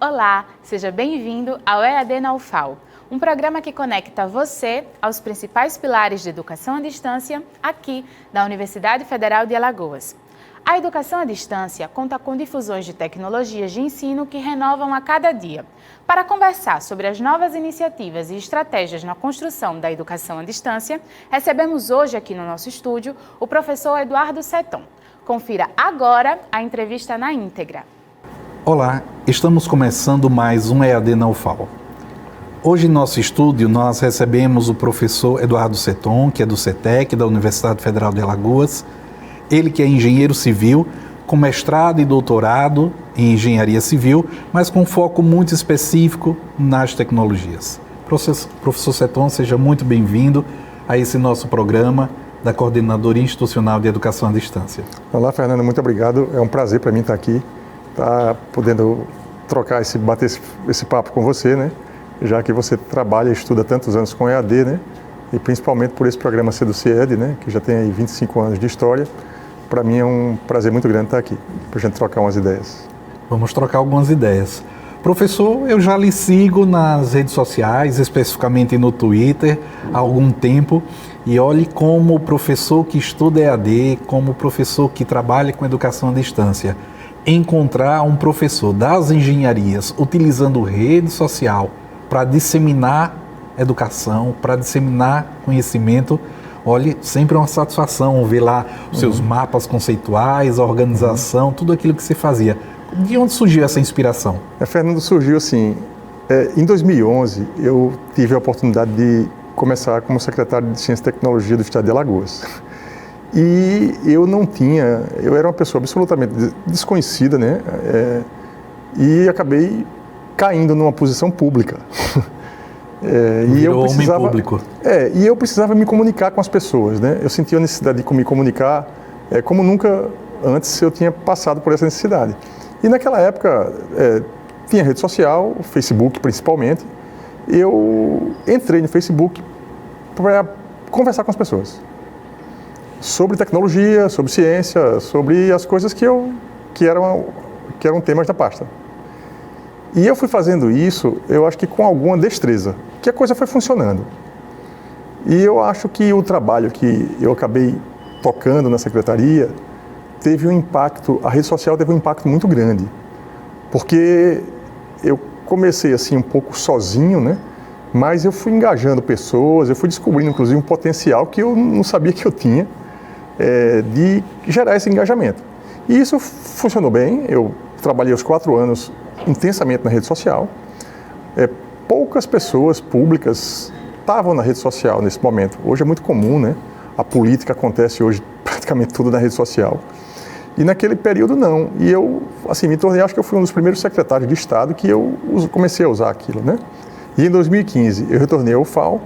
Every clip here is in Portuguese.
Olá, seja bem-vindo ao EAD na UFAL, um programa que conecta você aos principais pilares de educação à distância aqui da Universidade Federal de Alagoas. A educação à distância conta com difusões de tecnologias de ensino que renovam a cada dia. Para conversar sobre as novas iniciativas e estratégias na construção da educação à distância, recebemos hoje aqui no nosso estúdio o professor Eduardo Seton. Confira agora a entrevista na íntegra. Olá, estamos começando mais um EAD na UFAL. Hoje em nosso estúdio nós recebemos o professor Eduardo Seton, que é do CETEC, da Universidade Federal de Alagoas. Ele que é engenheiro civil, com mestrado e doutorado em engenharia civil, mas com foco muito específico nas tecnologias. Professor Seton, seja muito bem-vindo a esse nosso programa da Coordenadoria Institucional de Educação à Distância. Olá, Fernando, muito obrigado. É um prazer para mim estar aqui, podendo bater esse papo com você, né? Já que você trabalha e estuda tantos anos com EAD, né? E principalmente por esse programa CEDUCIED, né? Que já tem aí 25 anos de história. Para mim é um prazer muito grande estar aqui, para a gente trocar umas ideias. Vamos trocar algumas ideias. Professor, eu já lhe sigo nas redes sociais, especificamente no Twitter, há algum tempo, e olhe como professor que estuda EAD, como professor que trabalha com educação à distância, encontrar um professor das engenharias utilizando rede social para disseminar educação, para disseminar conhecimento, olhe, sempre é uma satisfação ver lá os seus mapas conceituais, a organização, tudo aquilo que você fazia. De onde surgiu essa inspiração? Fernando, surgiu assim, em 2011 eu tive a oportunidade de começar como secretário de Ciência e Tecnologia do Estado de Alagoas. E eu era uma pessoa absolutamente desconhecida, né? E acabei caindo numa posição pública. Virou homem público. E eu precisava me comunicar com as pessoas, né? Eu sentia a necessidade de me comunicar como nunca antes eu tinha passado por essa necessidade. E naquela época tinha rede social, o Facebook principalmente. Eu entrei no Facebook para conversar com as pessoas sobre tecnologia, sobre ciência, sobre as coisas que eram temas da pasta. E eu fui fazendo isso, eu acho que com alguma destreza, que a coisa foi funcionando. E eu acho que o trabalho que eu acabei tocando na secretaria teve um impacto, a rede social teve um impacto muito grande, porque eu comecei assim um pouco sozinho, né? Mas eu fui engajando pessoas, eu fui descobrindo inclusive um potencial que eu não sabia que eu tinha, de gerar esse engajamento. E isso funcionou bem, eu trabalhei os 4 anos intensamente na rede social. Poucas pessoas públicas estavam na rede social nesse momento. Hoje é muito comum, né? A política acontece hoje praticamente tudo na rede social. E naquele período não. E eu, assim, me tornei, acho que eu fui um dos primeiros secretários de Estado que eu comecei a usar aquilo, né? E em 2015 eu retornei ao UFAL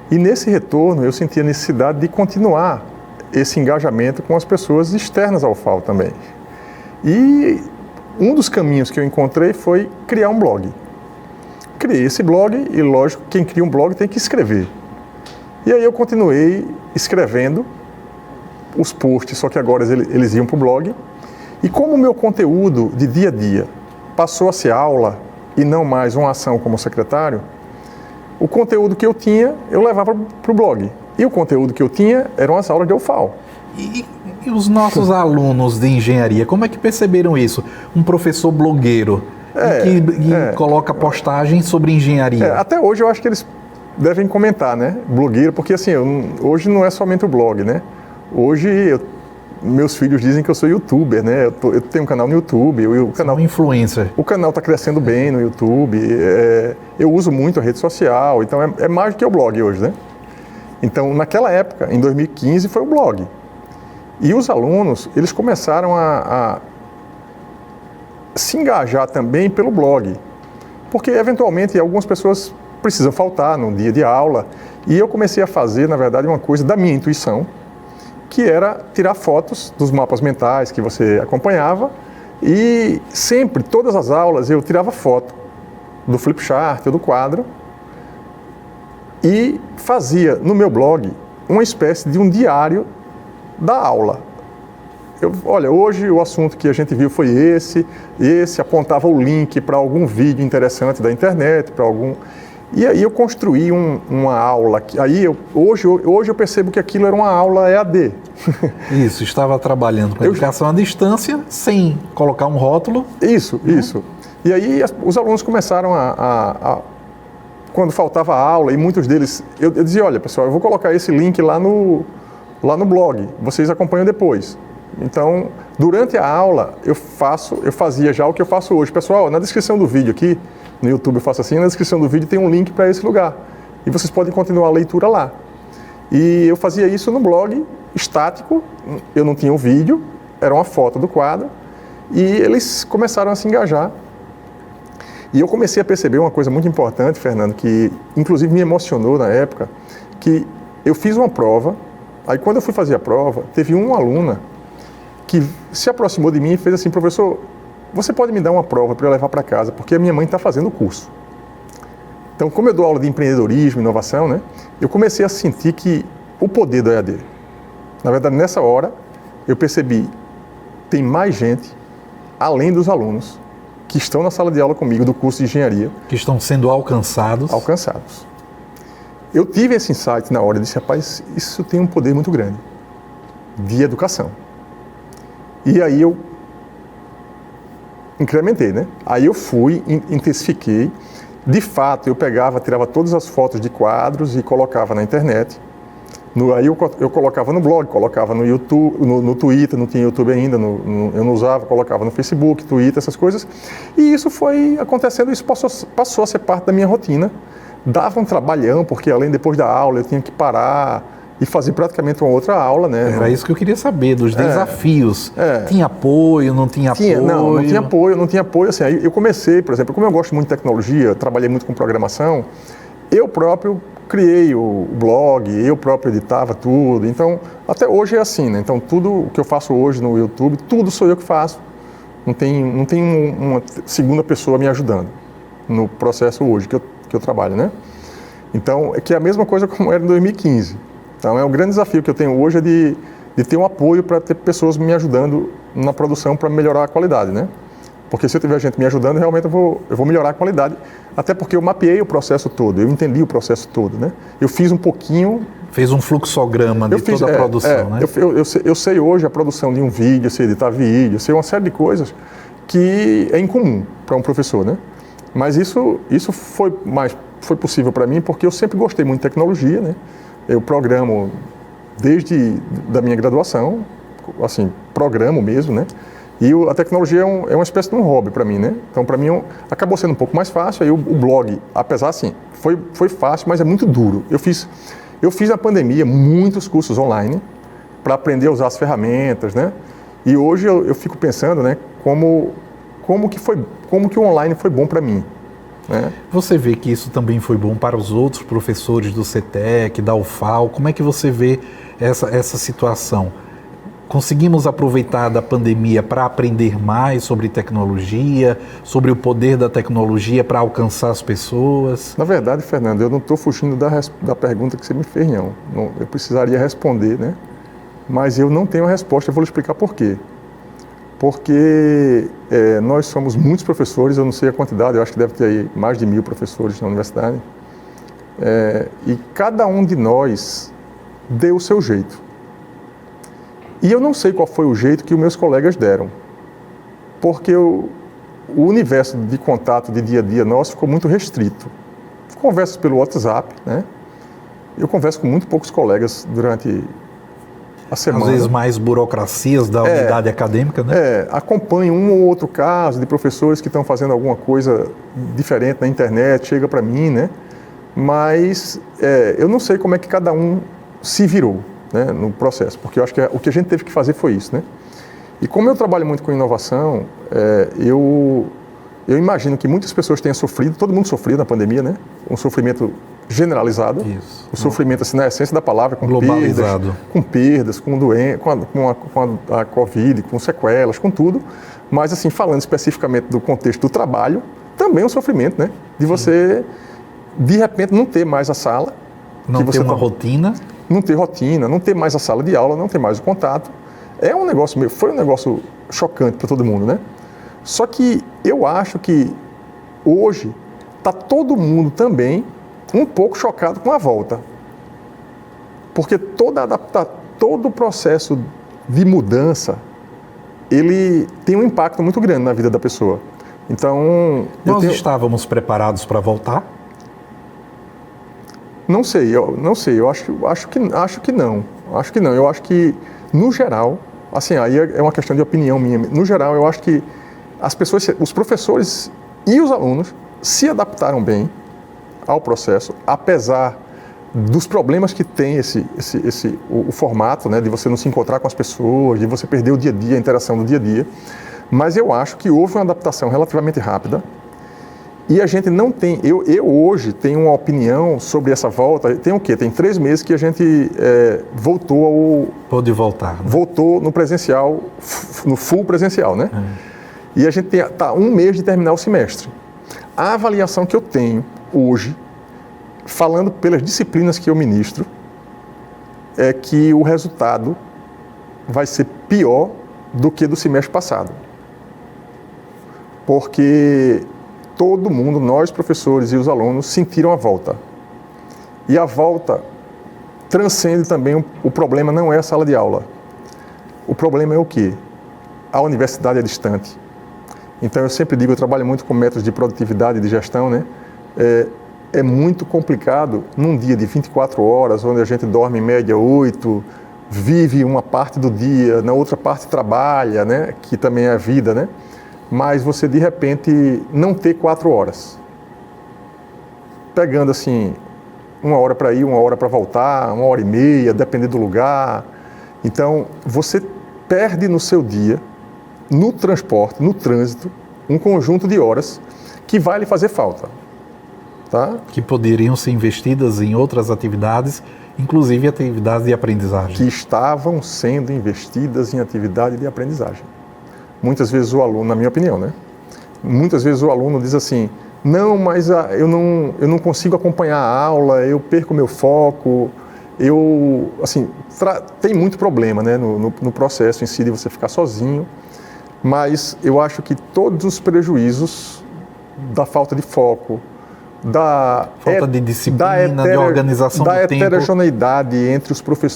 e nesse retorno eu senti a necessidade de continuar esse engajamento com as pessoas externas ao UFAL também. E um dos caminhos que eu encontrei foi criar um blog. Criei esse blog e, lógico, quem cria um blog tem que escrever. E aí eu continuei escrevendo os posts, só que agora eles iam para o blog. E como o meu conteúdo de dia a dia passou a ser aula e não mais uma ação como secretário, o conteúdo que eu tinha, eu levava para o blog. E o conteúdo que eu tinha eram as aulas de UFAL. E os nossos alunos de engenharia, como é que perceberam isso? Um professor blogueiro que coloca postagens sobre engenharia. Até hoje eu acho que eles devem comentar, né? Blogueiro, porque assim, hoje não é somente o blog, né? Hoje meus filhos dizem que eu sou youtuber, né? Eu tenho um canal no YouTube. Influencer. O canal está crescendo bem no YouTube. Eu uso muito a rede social, então é mais do que o blog hoje, né? Então, naquela época, em 2015, foi o blog. E os alunos, eles começaram a se engajar também pelo blog. Porque, eventualmente, algumas pessoas precisam faltar no dia de aula. E eu comecei a fazer, na verdade, uma coisa da minha intuição, que era tirar fotos dos mapas mentais que você acompanhava. E sempre, todas as aulas, eu tirava foto do flipchart ou do quadro e fazia no meu blog uma espécie de um diário da aula. olha, hoje o assunto que a gente viu foi esse apontava o link para algum vídeo interessante da internet, para algum... E aí eu construí uma aula, hoje eu percebo que aquilo era uma aula EAD. Isso, estava trabalhando com educação à distância, sem colocar um rótulo. Isso. E aí os alunos começaram quando faltava aula, e muitos deles, eu dizia, olha pessoal, eu vou colocar esse link lá no blog, vocês acompanham depois. Então, durante a aula, eu fazia já o que eu faço hoje. Pessoal, na descrição do vídeo aqui, no YouTube eu faço assim, na descrição do vídeo tem um link para esse lugar. E vocês podem continuar a leitura lá. E eu fazia isso no blog, estático, eu não tinha o vídeo, era uma foto do quadro, e eles começaram a se engajar. E eu comecei a perceber uma coisa muito importante, Fernando, que inclusive me emocionou na época, que eu fiz uma prova, aí quando eu fui fazer a prova, teve uma aluna que se aproximou de mim e fez assim, professor, você pode me dar uma prova para eu levar para casa, porque a minha mãe está fazendo o curso. Então, como eu dou aula de empreendedorismo, inovação, né, eu comecei a sentir que o poder do EAD. Na verdade, nessa hora, eu percebi, tem mais gente, além dos alunos, que estão na sala de aula comigo do curso de engenharia. Que estão sendo alcançados. Eu tive esse insight na hora e disse, rapaz, isso tem um poder muito grande de educação. E aí eu incrementei, né? Aí eu fui, intensifiquei. De fato, eu tirava todas as fotos de quadros e colocava na internet. Aí eu colocava no blog, colocava no YouTube, no Twitter, não tinha YouTube ainda, eu não usava, colocava no Facebook, Twitter, essas coisas. E isso foi acontecendo, isso passou a ser parte da minha rotina. Dava um trabalhão, porque depois da aula eu tinha que parar e fazer praticamente uma outra aula, né? Era isso que eu queria saber, dos desafios. Tinha apoio, não tinha apoio? Não tinha apoio. Assim, aí eu comecei, por exemplo, como eu gosto muito de tecnologia, trabalhei muito com programação, eu próprio criei o blog, eu próprio editava tudo. Então, até hoje é assim, né? Então, tudo o que eu faço hoje no YouTube, tudo sou eu que faço. Não tem uma segunda pessoa me ajudando no processo hoje que eu trabalho, né? Então, é que é a mesma coisa como era em 2015. Então, é um grande desafio que eu tenho hoje de ter um apoio para ter pessoas me ajudando na produção para melhorar a qualidade, né? Porque se eu tiver gente me ajudando, realmente eu vou melhorar a qualidade, até porque eu mapeei o processo todo, eu entendi o processo todo, né? Eu fiz um pouquinho... Fez um fluxograma de toda a produção, né? Eu sei hoje a produção de um vídeo, eu sei editar vídeo, eu sei uma série de coisas que é incomum para um professor, né? Mas isso foi possível para mim porque eu sempre gostei muito de tecnologia, né? Eu programo desde da minha graduação, assim, programo mesmo, né? E a tecnologia é uma espécie de um hobby para mim, né? Então, para mim, acabou sendo um pouco mais fácil. Aí o blog, apesar assim, foi fácil, mas é muito duro. Eu fiz na pandemia muitos cursos online para aprender a usar as ferramentas, né? E hoje eu fico pensando, né? Como que o online foi bom para mim. Né? Você vê que isso também foi bom para os outros professores do CETEC, da UFAL? Como é que você vê essa situação? Conseguimos aproveitar da pandemia para aprender mais sobre tecnologia, sobre o poder da tecnologia para alcançar as pessoas? Na verdade, Fernando, eu não estou fugindo da pergunta que você me fez, não. Eu precisaria responder, né? Mas eu não tenho a resposta, eu vou lhe explicar por quê. Porque nós somos muitos professores, eu não sei a quantidade, eu acho que deve ter aí mais de 1000 professores na universidade, e cada um de nós deu o seu jeito. E eu não sei qual foi o jeito que os meus colegas deram, porque o universo de contato de dia a dia nosso ficou muito restrito. Converso pelo WhatsApp, né? Eu converso com muito poucos colegas durante a semana. Às vezes mais burocracias da unidade acadêmica, né? Acompanho um ou outro caso de professores que estão fazendo alguma coisa diferente na internet, chega para mim, né? Mas eu não sei como é que cada um se virou, né, no processo, porque eu acho que o que a gente teve que fazer foi isso, né? E como eu trabalho muito com inovação, eu imagino que muitas pessoas tenham sofrido, todo mundo sofreu na pandemia, né? Um sofrimento generalizado, isso. O sofrimento assim, na essência da palavra, globalizado, com perdas, com a Covid, com sequelas, com tudo, mas assim, falando especificamente do contexto do trabalho, também é um sofrimento, né? De você, de repente, não ter mais a sala, não ter uma rotina, não ter mais a sala de aula, não ter mais o contato, Foi um negócio chocante para todo mundo, né? Só que eu acho que hoje está todo mundo também um pouco chocado com a volta. Porque todo o processo de mudança, ele tem um impacto muito grande na vida da pessoa. Então... Nós estávamos preparados para voltar? Não sei, eu acho que não. Acho que não. Eu acho que, no geral, assim, aí é uma questão de opinião minha. No geral, eu acho que as pessoas, os professores e os alunos se adaptaram bem ao processo, apesar dos problemas que tem o formato, né, de você não se encontrar com as pessoas, de você perder o dia a dia, a interação do dia a dia. Mas eu acho que houve uma adaptação relativamente rápida. E a gente não tem... Eu hoje tenho uma opinião sobre essa volta. Tem o quê? Tem 3 meses que a gente voltou ao... Pôde voltar. Né? Voltou no presencial, no full presencial, né? E a gente está 1 mês de terminar o semestre. A avaliação que eu tenho hoje, falando pelas disciplinas que eu ministro, é que o resultado vai ser pior do que do semestre passado. Porque todo mundo, nós professores e os alunos, sentiram a volta. E a volta transcende também, o problema não é a sala de aula. O problema é o quê? A universidade é distante. Então eu sempre digo, eu trabalho muito com métodos de produtividade e de gestão, né? É muito complicado num dia de 24 horas, onde a gente dorme em média 8, vive uma parte do dia, na outra parte trabalha, né? Que também é a vida, né? Mas você de repente não ter 4 horas. Pegando assim, 1 hora para ir, 1 hora para voltar, 1h30, dependendo do lugar. Então você perde no seu dia, no transporte, no trânsito, um conjunto de horas que vai lhe fazer falta. Tá? Que poderiam ser investidas em outras atividades, inclusive atividades de aprendizagem. Que estavam sendo investidas em atividade de aprendizagem. Muitas vezes o aluno, na minha opinião, né? Muitas vezes o aluno diz assim, não, mas eu não consigo acompanhar a aula, eu perco meu foco, tem muito problema, né, no processo em si de você ficar sozinho, mas eu acho que todos os prejuízos da falta de foco, da falta de disciplina, de organização do tempo, da heterogeneidade entre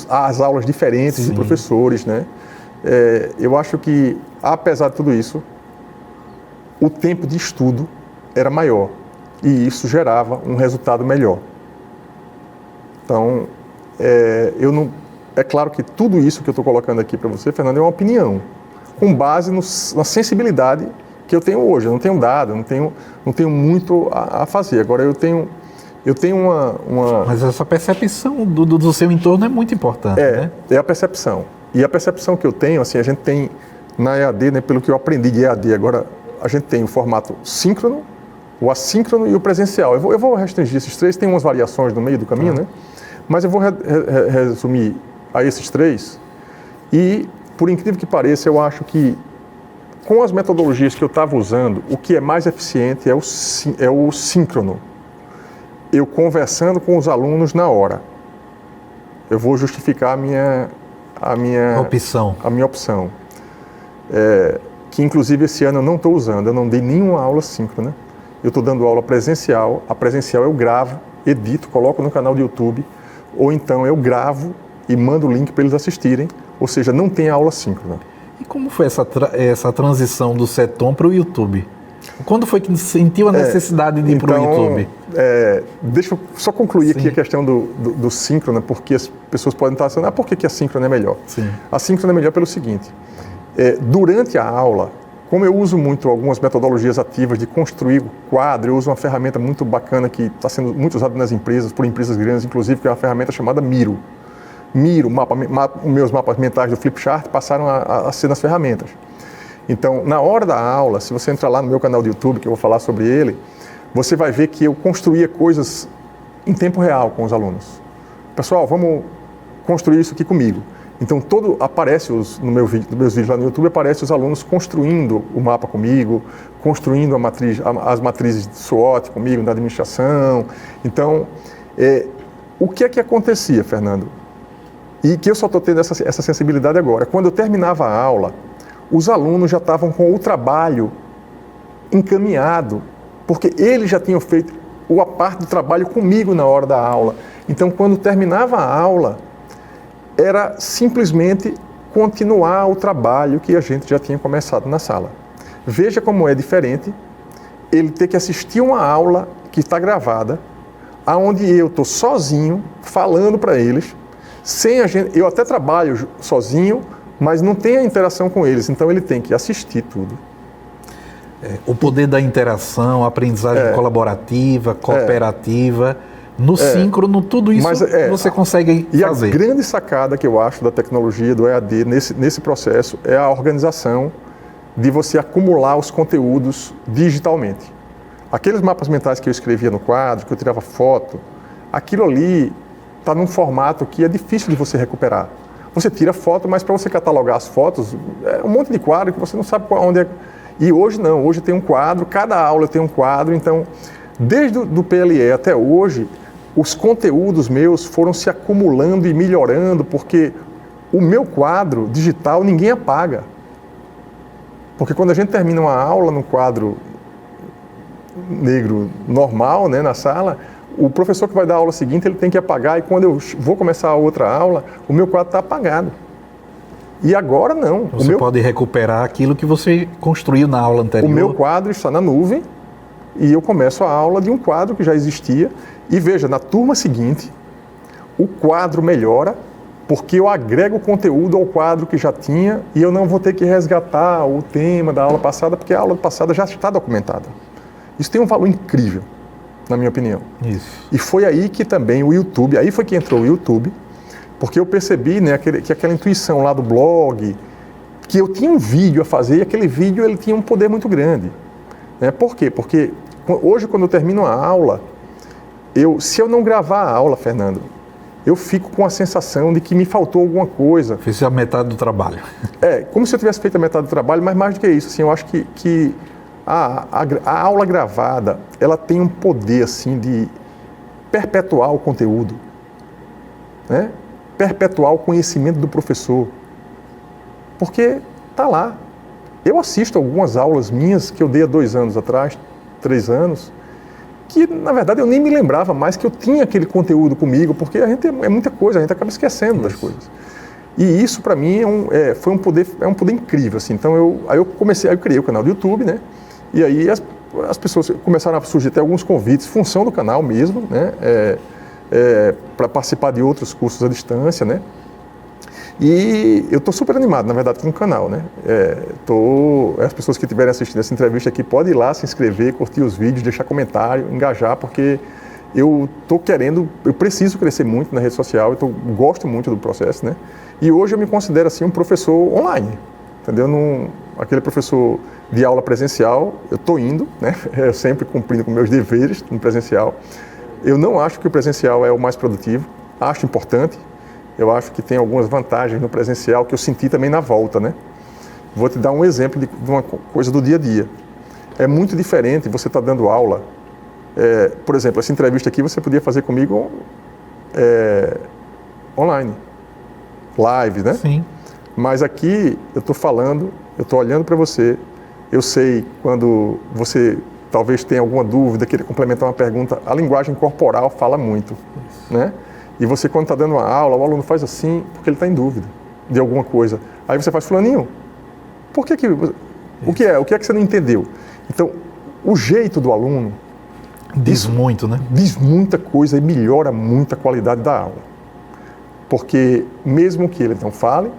as aulas diferentes de professores, né? Eu acho que, apesar de tudo isso, o tempo de estudo era maior e isso gerava um resultado melhor. Então, é claro que tudo isso que eu estou colocando aqui para você, Fernando, é uma opinião, com base na sensibilidade que eu tenho hoje. Eu não tenho dado, não tenho muito a fazer. Agora eu tenho uma... Mas essa percepção do seu entorno é muito importante, né? É a percepção. E a percepção que eu tenho, assim, a gente tem na EAD, né, pelo que eu aprendi de EAD, agora a gente tem o formato síncrono, o assíncrono e o presencial. Eu vou restringir esses 3, tem umas variações no meio do caminho, né? Mas eu vou resumir a esses 3 e, por incrível que pareça, eu acho que com as metodologias que eu estava usando, o que é mais eficiente é o síncrono. Eu conversando com os alunos na hora. Eu vou justificar a minha opção. Que inclusive esse ano eu não estou usando, eu não dei nenhuma aula síncrona. Eu estou dando aula presencial, a presencial eu gravo, edito, coloco no canal do YouTube, ou então eu gravo e mando o link para eles assistirem, ou seja, não tem aula síncrona. E como foi essa transição do CETOM para o YouTube? Quando foi que sentiu a necessidade de ir para o YouTube? Deixa eu só concluir aqui a questão do síncrono, porque as pessoas podem estar pensando, por que a síncrona é melhor? Sim. A síncrona é melhor pelo seguinte, durante a aula, como eu uso muito algumas metodologias ativas de construir o quadro, eu uso uma ferramenta muito bacana que está sendo muito usada nas empresas, por empresas grandes, inclusive, que é uma ferramenta chamada Miro. Meus mapas mentais do Flipchart passaram a ser nas ferramentas. Então, na hora da aula, se você entrar lá no meu canal do YouTube, que eu vou falar sobre ele, você vai ver que eu construía coisas em tempo real com os alunos. Pessoal, vamos construir isso aqui comigo. Então, aparece nos meus vídeos lá no YouTube, aparece os alunos construindo o mapa comigo, construindo as matrizes de SWOT comigo, da administração. Então, o que é que acontecia, Fernando? E que eu só estou tendo essa sensibilidade agora. Quando eu terminava a aula, os alunos já estavam com o trabalho encaminhado, porque eles já tinham feito a parte do trabalho comigo na hora da aula. Então, quando terminava a aula, era simplesmente continuar o trabalho que a gente já tinha começado na sala. Veja como é diferente ele ter que assistir uma aula que está gravada, aonde eu estou sozinho, falando para eles, sem a gente, eu até trabalho sozinho, mas não tem a interação com eles, então ele tem que assistir tudo. O poder da interação, aprendizagem colaborativa, cooperativa, no síncrono, tudo isso você consegue fazer. E a grande sacada que eu acho da tecnologia, do EAD, nesse processo, é a organização de você acumular os conteúdos digitalmente. Aqueles mapas mentais que eu escrevia no quadro, que eu tirava foto, aquilo ali está num formato que é difícil de você recuperar. Você tira foto, mas para você catalogar as fotos, é um monte de quadro que você não sabe onde é. E hoje não, hoje tem um quadro, cada aula tem um quadro, então, desde o PLE até hoje, os conteúdos meus foram se acumulando e melhorando, porque o meu quadro digital ninguém apaga. Porque quando a gente termina uma aula no quadro negro normal, né, na sala, o professor que vai dar a aula seguinte, ele tem que apagar, e quando eu vou começar a outra aula, o meu quadro está apagado. E agora não. Você pode recuperar aquilo que você construiu na aula anterior. O meu quadro está na nuvem e eu começo a aula de um quadro que já existia. E veja, na turma seguinte, o quadro melhora porque eu agrego conteúdo ao quadro que já tinha e eu não vou ter que resgatar o tema da aula passada, porque a aula passada já está documentada. Isso tem um valor incrível, na minha opinião. Isso. E foi aí que também o YouTube, aí foi que entrou o YouTube, porque eu percebi, né, que aquela intuição lá do blog, que eu tinha um vídeo a fazer e aquele vídeo ele tinha um poder muito grande. Né? Por quê? Porque hoje, quando eu termino a aula, se eu não gravar a aula, Fernando, eu fico com a sensação de que me faltou alguma coisa. Fiz a metade do trabalho. Como se eu tivesse feito a metade do trabalho, mas mais do que isso, assim, eu acho que a aula gravada, ela tem um poder assim, de perpetuar o conteúdo, né? Perpetuar o conhecimento do professor, porque está lá. Eu assisto algumas aulas minhas que eu dei há 2 anos atrás, 3 anos, que na verdade eu nem me lembrava mais que eu tinha aquele conteúdo comigo, porque a gente é muita coisa, a gente acaba esquecendo das coisas. E isso para mim foi um poder incrível, assim. Então eu criei o canal do YouTube, né? E aí as pessoas começaram a surgir até alguns convites, função do canal mesmo, né? Para participar de outros cursos à distância, né? E eu estou super animado, na verdade, com o canal, né? As pessoas que estiverem assistindo essa entrevista aqui podem ir lá, se inscrever, curtir os vídeos, deixar comentário, engajar, porque eu preciso crescer muito na rede social, gosto muito do processo, né? E hoje eu me considero, assim, um professor online, entendeu? Aquele professor de aula presencial, eu estou indo, né? Eu sempre cumprindo com meus deveres no presencial. Eu não acho que o presencial é o mais produtivo, acho importante. Eu acho que tem algumas vantagens no presencial que eu senti também na volta, né? Vou te dar um exemplo de uma coisa do dia a dia. É muito diferente você estar dando aula. Por exemplo, essa entrevista aqui você podia fazer comigo online, live, né? Sim. Mas aqui eu estou falando, eu estou olhando para você, eu sei quando você talvez tenha alguma dúvida, queira complementar uma pergunta, a linguagem corporal fala muito, né? E você, quando está dando uma aula, o aluno faz assim porque ele está em dúvida de alguma coisa. Aí você faz, fulaninho, o que é que você não entendeu? Então, o jeito do aluno diz muito, né? Diz muita coisa e melhora muito a qualidade da aula. Porque mesmo que ele não fale,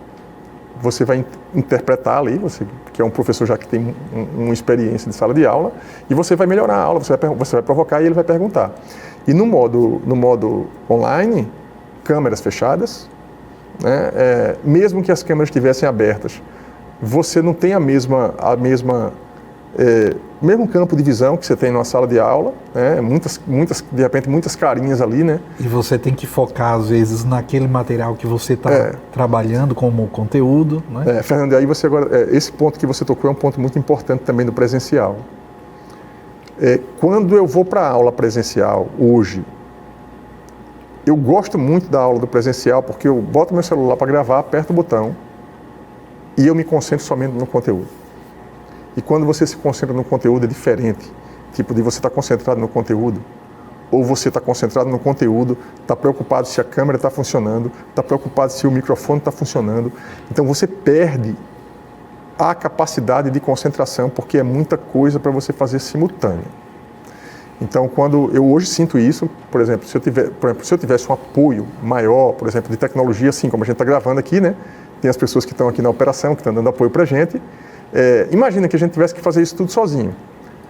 você vai interpretar ali, você que é um professor já que tem uma experiência de sala de aula, e você vai melhorar a aula, você vai provocar e ele vai perguntar. E no modo online, câmeras fechadas, né, mesmo que as câmeras estivessem abertas, você não tem mesmo campo de visão que você tem numa sala de aula, né, de repente muitas carinhas ali, né? E você tem que focar às vezes naquele material que você está trabalhando como conteúdo, né? Fernando, aí você agora, esse ponto que você tocou é um ponto muito importante também do presencial. Quando eu vou para a aula presencial hoje, eu gosto muito da aula do presencial porque eu boto meu celular para gravar, aperto o botão e eu me concentro somente no conteúdo. E quando você se concentra no conteúdo é diferente, tipo de você estar concentrado no conteúdo, ou você está concentrado no conteúdo, está preocupado se a câmera está funcionando, está preocupado se o microfone está funcionando. Então você perde a capacidade de concentração porque é muita coisa para você fazer simultâneo. Então, quando eu hoje sinto isso, por exemplo, se eu tivesse um apoio maior, por exemplo, de tecnologia, assim como a gente está gravando aqui, né? Tem as pessoas que estão aqui na operação, que estão dando apoio para a gente. Imagina que a gente tivesse que fazer isso tudo sozinho.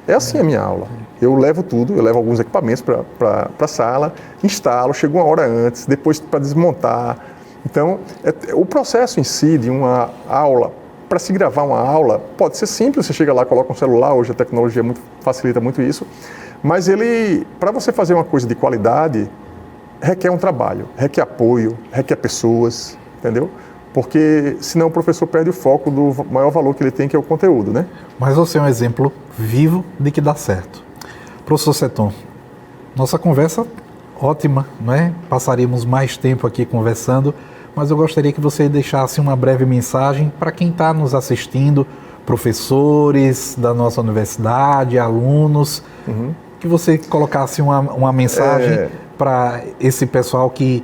É assim a minha aula. Eu levo tudo, eu levo alguns equipamentos para a sala, instalo, chego uma hora antes, depois para desmontar. Então, o processo em si de uma aula, para se gravar uma aula, pode ser simples, você chega lá, coloca um celular, hoje a tecnologia facilita muito isso, mas para você fazer uma coisa de qualidade, requer um trabalho, requer apoio, requer pessoas, entendeu? Porque senão o professor perde o foco do maior valor que ele tem, que é o conteúdo, né? Mas você é um exemplo vivo de que dá certo. Professor Seton, nossa conversa ótima, né? Passaríamos mais tempo aqui conversando, mas eu gostaria que você deixasse uma breve mensagem para quem está nos assistindo, professores da nossa universidade, alunos, que você colocasse uma mensagem para esse pessoal que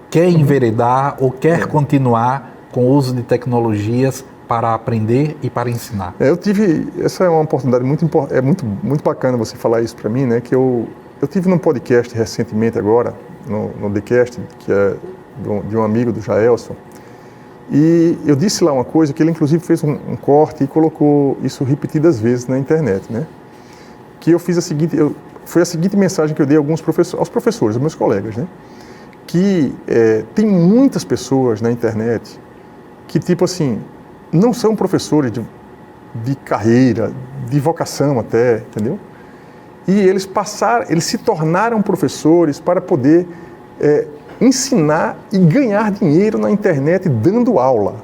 quer enveredar ou quer continuar com o uso de tecnologias para aprender e para ensinar. Essa é uma oportunidade muito bacana você falar isso para mim, né? Que eu tive num podcast recentemente agora, no TheCast, que é de um amigo do Jaelson, e eu disse lá uma coisa que ele inclusive fez um corte e colocou isso repetidas vezes na internet, né? Que eu fiz foi a seguinte mensagem que eu dei aos professores, aos meus colegas, né? Que tem muitas pessoas na internet que, tipo assim, não são professores de carreira, de vocação até, entendeu? E eles se tornaram professores para poder ensinar e ganhar dinheiro na internet dando aula.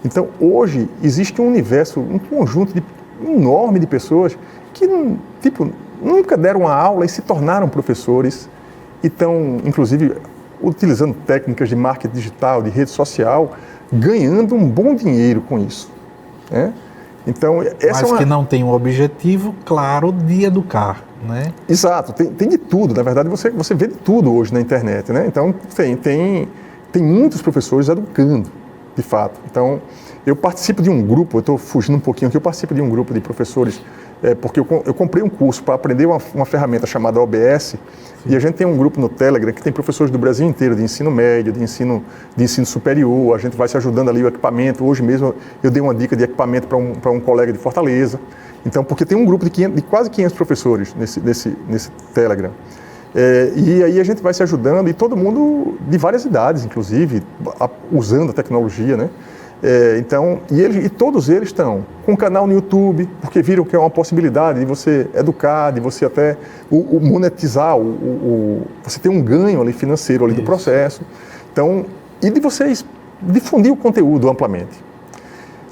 Então, hoje, existe um universo, um conjunto enorme de pessoas que, tipo, nunca deram uma aula e se tornaram professores e estão, inclusive, utilizando técnicas de marketing digital, de rede social, ganhando um bom dinheiro com isso, né? Então, mas que não tem um objetivo claro de educar, né? Exato, tem de tudo. Na verdade, você vê de tudo hoje na internet, né? Então, tem muitos professores educando, de fato. Então, eu participo de um grupo, eu estou fugindo um pouquinho aqui, eu participo de um grupo de professores, porque eu comprei um curso para aprender uma ferramenta chamada OBS. E a gente tem um grupo no Telegram que tem professores do Brasil inteiro, de ensino médio, de ensino superior, a gente vai se ajudando ali o equipamento. Hoje mesmo eu dei uma dica de equipamento para um colega de Fortaleza. Então, porque tem um grupo de quase 500 professores nesse Telegram. E aí a gente vai se ajudando, e todo mundo de várias idades, inclusive, usando a tecnologia, né? Então, e todos eles estão com um canal no YouTube, porque viram que é uma possibilidade de você educar, de você até monetizar, você ter um ganho ali financeiro ali do processo. Então, e de vocês difundir o conteúdo amplamente.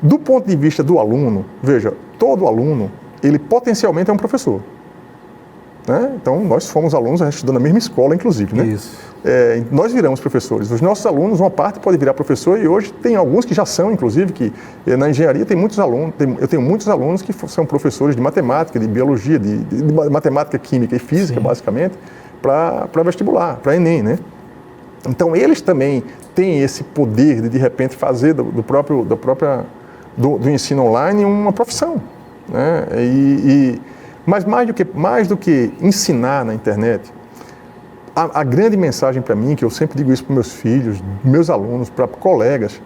Do ponto de vista do aluno, veja, todo aluno, ele potencialmente é um professor, né? Então, nós fomos alunos, a gente estudou na mesma escola, inclusive, né? Isso. Nós viramos professores. Os nossos alunos, uma parte pode virar professor, e hoje tem alguns que já são, inclusive, que na engenharia tem muitos alunos, eu tenho muitos alunos que são professores de matemática, de biologia, de matemática, química e física, sim, basicamente, para vestibular, para Enem, né? Então, eles também têm esse poder de repente, fazer do ensino online uma profissão, né? Mas mais do que ensinar na internet, a grande mensagem para mim, que eu sempre digo isso para meus filhos, meus alunos, para colegas,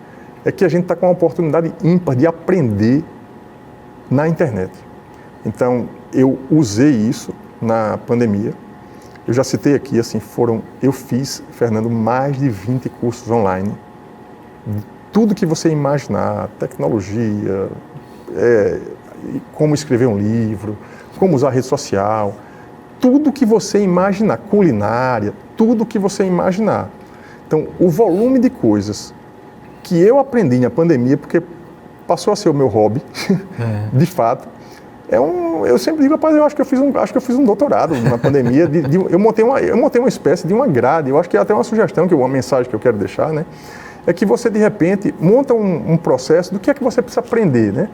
é que a gente está com uma oportunidade ímpar de aprender na internet. Então, eu usei isso na pandemia. Eu já citei aqui, assim, eu fiz, Fernando, mais de 20 cursos online. Tudo que você imaginar, tecnologia, como escrever um livro, como usar rede social, tudo que você imaginar, culinária, tudo que você imaginar. Então, o volume de coisas que eu aprendi na pandemia, porque passou a ser o meu hobby, de fato, eu sempre digo, rapaz, eu acho que eu fiz um doutorado na pandemia. Eu montei uma espécie de uma grade. Eu acho que é até uma sugestão, uma mensagem que eu quero deixar, né? É que você, de repente, monta um processo do que é que você precisa aprender, né?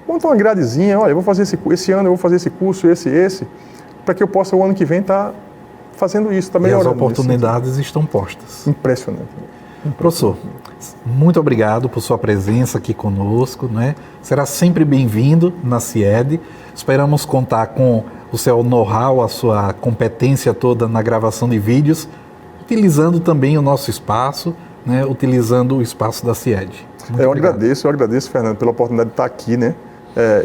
Monta uma gradezinha, olha, eu vou fazer esse ano, eu vou fazer esse curso, esse, para que eu possa, o ano que vem, estar fazendo isso, estar melhorando. E as oportunidades estão postas. Impressionante. Professor, muito obrigado por sua presença aqui conosco, né? Será sempre bem-vindo na CIED. Esperamos contar com o seu know-how, a sua competência toda na gravação de vídeos, utilizando também o nosso espaço, né? Utilizando o espaço da CIED. Eu agradeço, Fernando, pela oportunidade de estar aqui, né?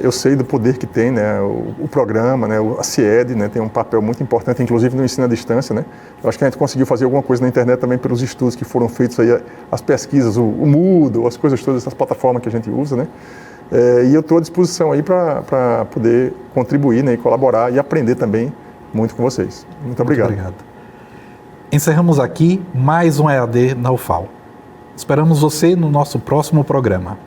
Eu sei do poder que tem, né, o programa, né, a CIED, né, tem um papel muito importante, inclusive no ensino à distância, né. Eu acho que a gente conseguiu fazer alguma coisa na internet também pelos estudos que foram feitos aí, as pesquisas, o Moodle, as coisas todas, essas plataformas que a gente usa, né. E eu estou à disposição aí para poder contribuir, né, e colaborar e aprender também muito com vocês. Muito obrigado. Muito obrigado. Encerramos aqui mais um EAD na UFAL. Esperamos você no nosso próximo programa.